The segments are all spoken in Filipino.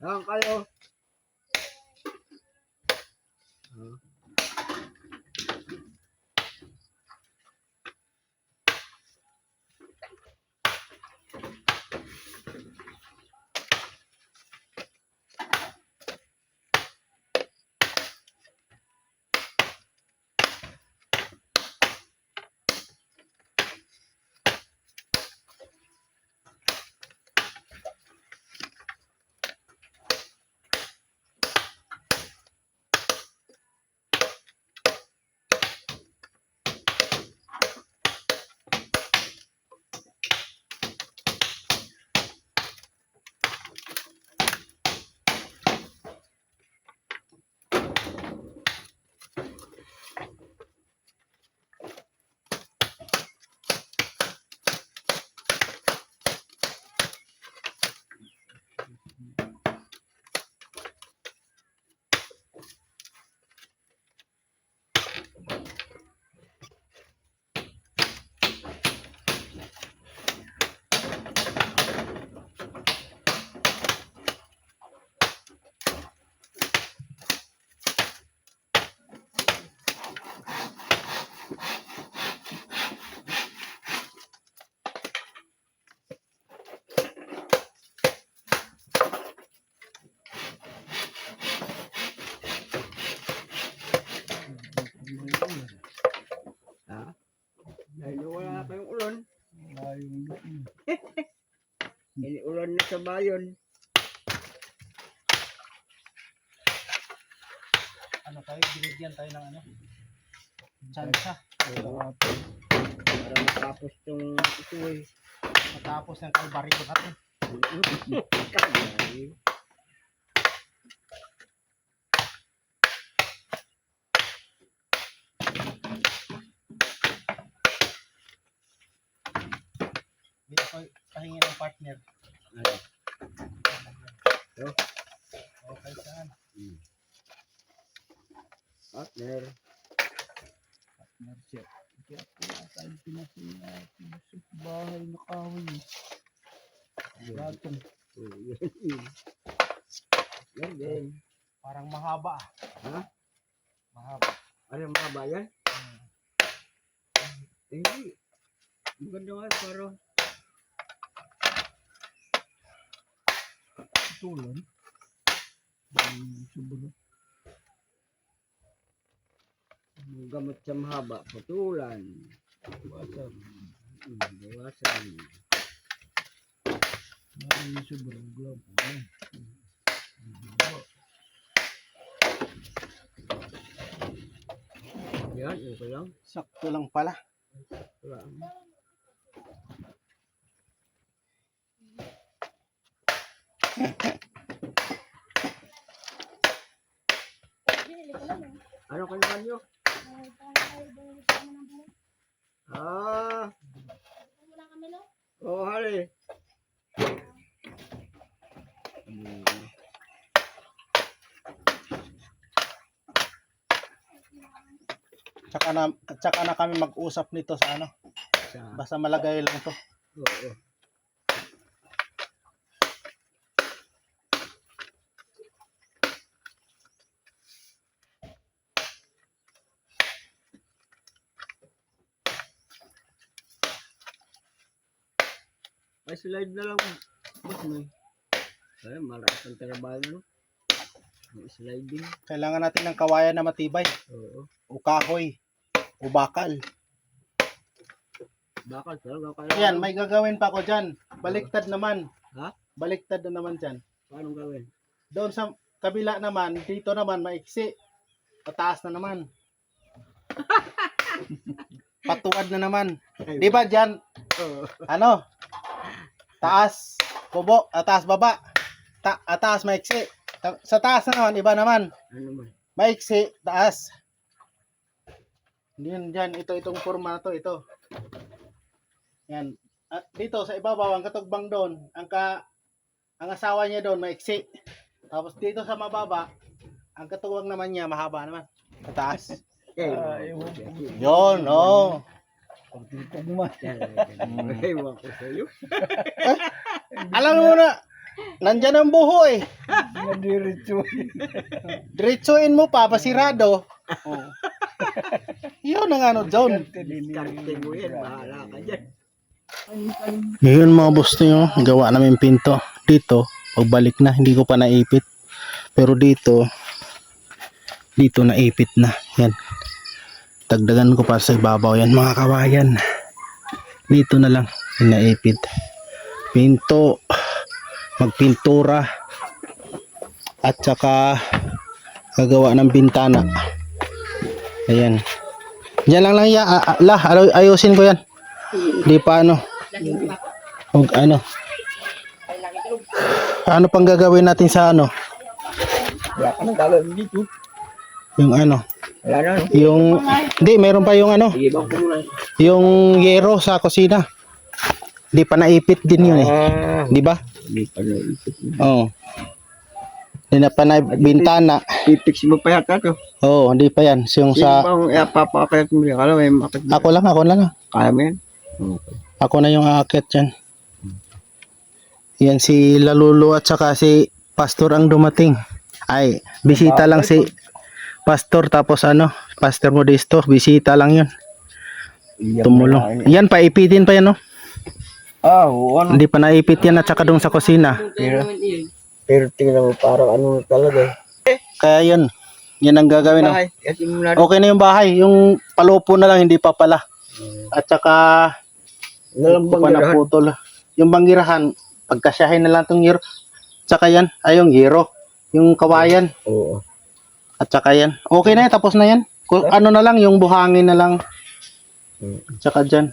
Saan kayo? Ah. Ha? Dahil wala kayong ulan. Ini ulan na sa bayon. Ano tayo, binigyan tayo ng ano? Tsansa. Para matapos itong ito eh. Matapos ng kalbaryo natin. Dito ko pahingi ng partner. Ano? Ito? Okay, saan? Partner. Partner siya. Kaya po tayo pinasina. Pinasok bahay na kahoy. Gatong. Yan din. Parang mahaba. Ha? Mahaba. Ano yung mga bayan? Hindi. Maganda nga pero Tulan. Subulot. gamot sa mahaba. Putulan. Bawasan. Bawasan. May sobrang glove. Yan, okay lang. Sakto lang pala. Wala. Ano kanya nyo? Ah. Oh, hali. Tsaka na kami mag-usap nito sa ano. Basta malagay lang to. Oo. Ay, slide na lang. Ay, malakas ang trabaho no? May sliding. Kailangan natin ng kawayan na matibay. Oo. O kahoy. O bakal. Bakal talaga kaya. Ayan, may gagawin pa ko dyan. Baliktad naman. Ha? Baliktad na naman dyan. Paano gawin? Doon sa kabila naman, dito naman maiksi. Pataas na naman. Patuwad na naman. Di ba dyan? Oo. Ano? Taas, kubo, taas baba. Taas maiksi. Sa taas na naman, iba naman. Ano man? Maiksi, taas. Yan, dyan, itong forma na to, ito. Yan. At dito sa ibabaw, ang katugbang doon, ang asawa niya doon, maiksi. Tapos dito sa mababa, ang katuwang naman niya, mahaba naman. Sa taas. Yun, oh. Ewan ko sa'yo. Alam mo na, Nandyan ang buho eh. Nadiretso. Diretsuin mo pa, basirado. Oh. Yun ang ano, John. Diskarte mo yan, bahala ka dyan. Ngayon mga boss nyo, gawa namin pinto. Dito, pagbalik na, hindi ko pa naipit. Pero dito naipit na. Yan. Dagdagan ko pa sa ibabaw yan mga kawayan. Dito na lang, naipit. Pinto, magpintura, at saka gagawa ng bintana. Ayan. Diyan lang ya, ayusin ko yan. Di pa ano. Huwag ano. Ano pang gagawin natin sa ano? Wala ka nang gagawin dito. Yung ano? Wala na. Yung, hindi, meron pa yung ano? Sige, bang ko muna. Yung yero sa kusina. Di pa naipit din yun eh. Di ba? Hindi pa naisip mo. Oo. Di na pa na bintana. Pipix mo pa yata to. Oo, hindi pa yan. Yung Sino sa, bang papakayat mo yan? Alam mo, may makit mo. ako lang. Kaya mo yan? Okay. Ako na yung aakyat dyan. Yan si Lalulu at saka si Pastor ang dumating. Ay, bisita lang si Pastor tapos ano, Pastor Modesto, bisita lang yun. Tumulong. Yan, paipitin pa yan, no? Ah, oo, ano. Hindi pa naipit yan at saka doon sa kusina. Pero tingnan mo, parang ano talaga. Kaya yun, yan ang gagawin. No? Bahay, kasi mo na. Okay na yung bahay, yung palupo na lang, hindi pa pala. At saka, Nalang hindi pa naputol. Yung banggirahan, pagkasyahin na lang itong yero. Tsaka yan, ay yung yero. Yung kawayan. Oo. At saka yan. Okay na yan, tapos na yan. Ano na lang, yung buhangin na lang. Tsaka dyan.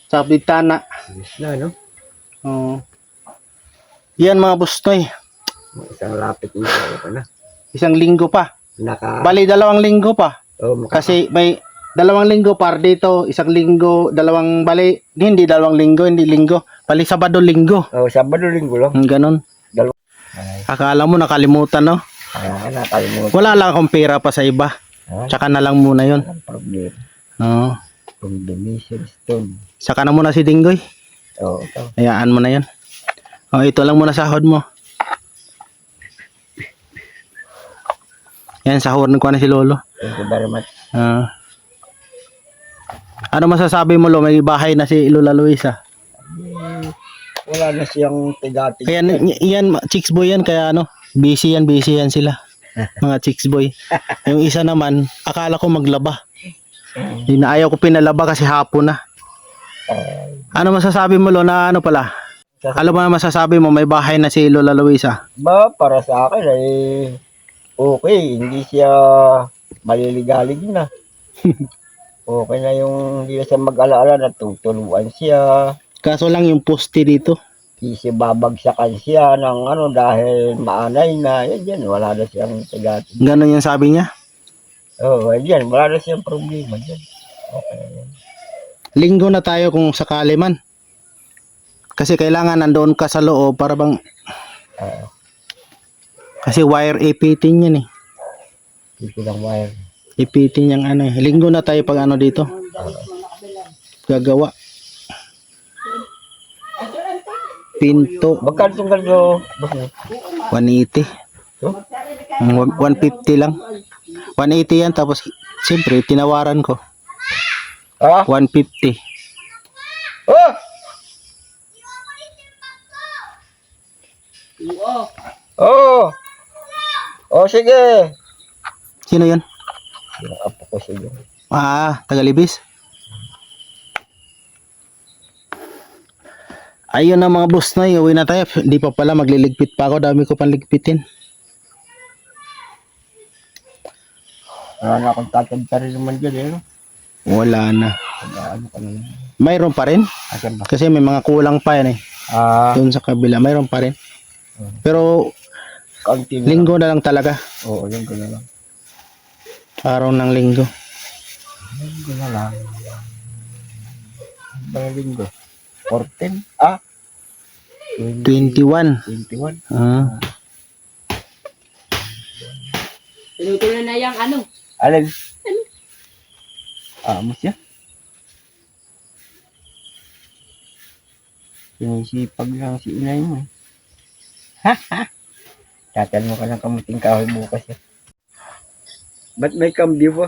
Sa bintana. Yes na, no? Oo. Yan mga bustoy. Isang lapit mo pa na. Isang linggo pa. Bali, 2 linggo pa. Oh, Kasi may 2 linggo par dito. Isang linggo, bali, hindi 2 linggo, hindi linggo. Bali, Sabado, Linggo. oh, Sabado, Linggo lang. Ganon. Ay, Akala mo nakalimutan, no? nakalimutan. Wala lang akong pera pa sa iba. Tsaka na lang muna yun. Ang problem. Oo. Combination stone. Saka na muna si Dinggoy. Oo, ito. Hayaan mo na yan. Oh, ito lang muna sahod mo. Yan, sahod ko na si Lolo. Thank you very much. Ano masasabi mo, Lo? May bahay na si Lola Luisa. Wala na siyang tigatig. Kaya yan, chicks boy yan. Kaya ano, busy yan sila. Mga chicks boy. Yung isa naman, akala ko maglaba. Ayaw ko pinalaba kasi hapon na. Ano masasabi mo, Lo, na ano pala? Alam mo na masasabi mo, may bahay na si Lola Luisa. Ba, para sa akin ay okay. Hindi siya maliligalig na. Okay na yung hindi na siya mag-alaala na tutuluan siya. Kaso lang yung poste dito. Babagsakan siya ng ano dahil maanay na. Yan, wala na siyang tigatig. Ganon yung sabi niya. Oo, yan, wala na siyang problema dyan. Okay na yan. Linggo na tayo kung sakali man. Kasi kailangan nandoon ka sa loob para bang... Kasi wire ipitin yan eh. Dito lang wire. Ipitin yung ano eh. Linggo na tayo pag ano dito. Gagawa. Pinto. Magkano itong ganito? 180. So? 150 lang. 180 yan tapos siyempre tinawaran ko. Ah? 150. Oh! Oh! Oh, sige. Sino yun? Yung apo ko sige. Tagalibis. Ayun na mga boss na, uwi na tayo. Hindi pa pala, magliligpit pa ako. Dami ko pang ligpitin. Wala na akong tatagta rin naman dyan eh. No? Wala na. Ano ka na? Mayroon pa rin. Asan ba? Kasi may mga kulang pa yan eh. Doon sa kabila, mayroon pa rin. Pero Kaunti na. linggo na lang talaga. Oo, linggo na lang. Araw ng linggo. Linggo na lang. Ba linggo? 14? 21. 21? Tinutuloy na yung ano. Alin? Mo siya? Sinisipag lang si inay mo. Tatan mo ka ng kamuting kahoy bukas yan. Ba't may cambio pa?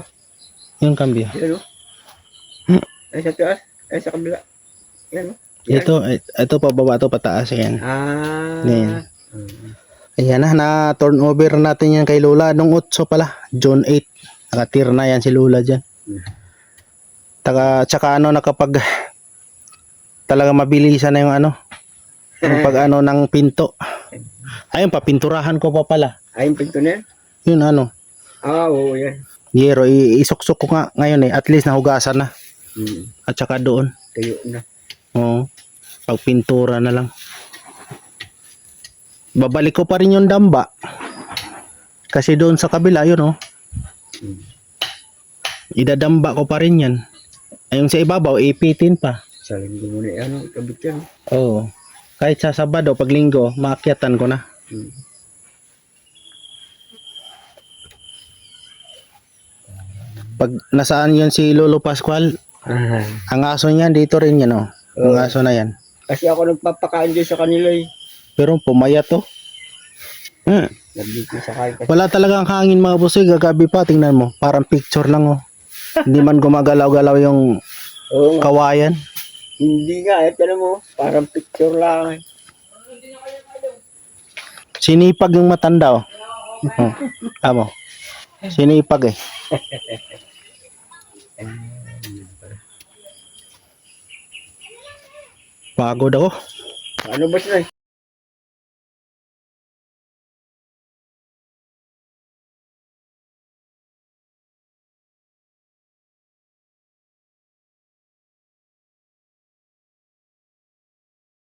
Yung kambyo. Yan o. Ay sa taas. Ay sa kabila. Yan o. Ito pababa, ito pataas yan. Ah. Ayan na turn over natin yan kay Lola. Nung 8 pala, June 8. Nakatir na yan si Lola dyan. Tsaka nakapag talaga mabilisan na yung yung pag ng pinto. Ayun, papinturahan ko pa pala. Ay, yung pinto na yan? Yun Oo, yan. Yero, isuksok ko nga ngayon at least nahugasan na. At saka doon. Tayo na. Oo. Pagpintura na lang. Babalik ko pa rin yung damba. Kasi doon sa kabila, yun idadamba ko pa rin yan. Ayun sa ibabaw, ipitin pa. Sa linggo mo na yan, ikabit yan. Oo. Kahit sa Sabado, pag linggo, maakyatan ko na. Pag nasaan yun si Lolo Pascual, ang aso niyan, dito rin yan Ang aso na yan. Kasi ako nagpapakain dyan sa kanila eh. Pero pumayat to. Nagdito sa kain kasi. Wala talagang hangin mga boss. Gagabi pa, tingnan mo. Parang picture lang Hindi man gumagalaw-galaw yung Oo nga. kawayan. Hindi nga, ito mo. Parang picture lang eh. Sinipag yung matanda Amo. Sinipag Pagod ako. Ano ba sila?